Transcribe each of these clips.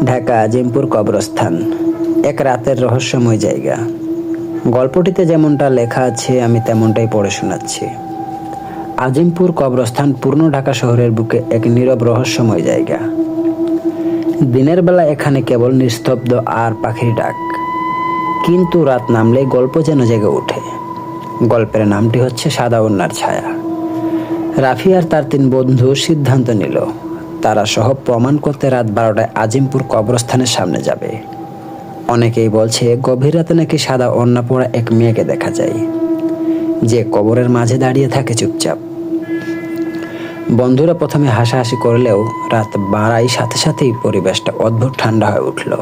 ঢাকা আজিমপুর কবরস্থান এক রাতের রহস্যময় জায়গা। গল্পটিতে যেমনটা লেখা আছে আমি তেমনটাই পড়ে শোনাচ্ছি। আজিমপুর কবরস্থান পূর্ণ ঢাকা শহরের বুকে এক নীরব রহস্যময় জায়গা। দিনের বেলা এখানে কেবল নিস্তব্ধ আর পাখির ডাক, কিন্তু রাত নামলেই গল্প যেন জেগে ওঠে। গল্পের নামটি হচ্ছে সাদা ওড়নার ছায়া। রাফি আর তার 3 বন্ধু সিদ্ধান্ত নিল তারা সহ প্রমাণ করতে রাত 12টায় আজিমপুর কবরস্থানের সামনে যাবে। অনেকেই বলছে গভীর রাতে নাকি সাদা ওড়না পরা এক মেয়েকে দেখা যায়, যে কবরের মাঝে দাঁড়িয়ে থাকে চুপচাপ। বন্ধুরা প্রথমে হাসাহাসি করলেও রাত বাড়ার সাথে সাথেই পরিবেশটা অদ্ভুত ঠান্ডা হয়ে উঠল।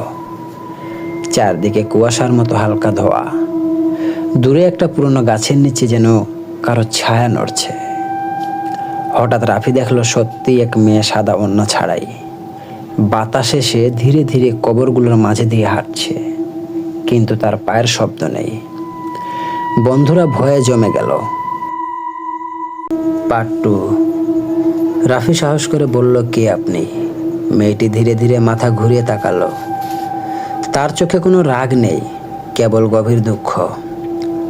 চারদিকে কুয়াশার মতো হালকা ধোঁয়া, দূরে একটা পুরনো গাছের নিচে যেন কারো ছায়া নড়ছে। হঠাৎ রাফি দেখলো সত্যি এক মেয়ে সাদা ওড়না ছাড়াই বাতাসে সে ধীরে ধীরে কবরগুলোর মাঝে দিয়ে হাঁটছে, কিন্তু তার পায়ের শব্দ নেই। বন্ধুরা ভয়ে জমে গেল। পার্ট 2। রাফি সাহস করে বলল, কে আপনি? মেয়েটি ধীরে ধীরে মাথা ঘুরিয়ে তাকালো। তার চোখে কোনো রাগ নেই, কেবল গভীর দুঃখ।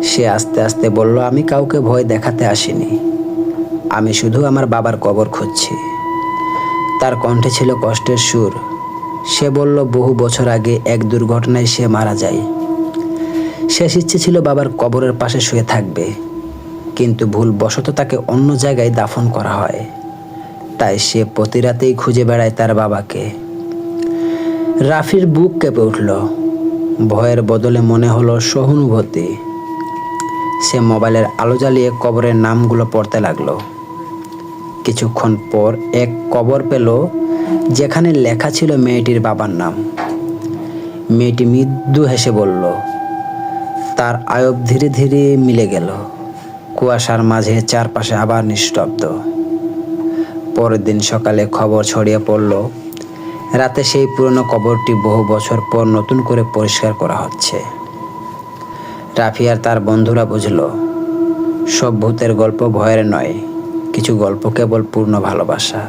সে আস্তে আস্তে বলল, আমি কাউকে ভয় দেখাতে আসিনি, আমি শুধু আমার বাবার কবর খুঁজছি। তার কণ্ঠে ছিল কষ্টের সুর। সে বলল, বহু বছর আগে এক দুর্ঘটনায় সে মারা যায়। শেষ ইচ্ছে ছিল বাবার কবরের পাশে শুয়ে থাকবে, কিন্তু ভুলবশত তাকে অন্য জায়গায় দাফন করা হয়। তাই সে প্রতি রাতেই খুঁজে বেড়ায় তার বাবাকে। রাফির বুক কেঁপে উঠল। ভয়ের বদলে মনে হলো সহানুভূতি। সে মোবাইলের আলো জ্বালিয়ে কবরের নামগুলো পড়তে লাগলো। কিছুক্ষণ পর এক কবর পেল যেখানে লেখা ছিল মেয়েটির বাবার নাম। মেয়েটি মৃদু হেসে বলল। তার আয়ব ধীরে ধীরে মিলে গেল। কুয়াশার মাঝে চারপাশে আবার নিস্তব্ধ। পরের দিন সকালে খবর ছড়িয়ে পড়ল, রাতে সেই পুরনো কবরটি বহু বছর পর নতুন করে পরিষ্কার করা হচ্ছে। রাফি আর তার বন্ধুরা বুঝল, সব ভূতের গল্প ভয়ের নয়, কিছু গল্প কেবল পূর্ণ ভালোবাসা।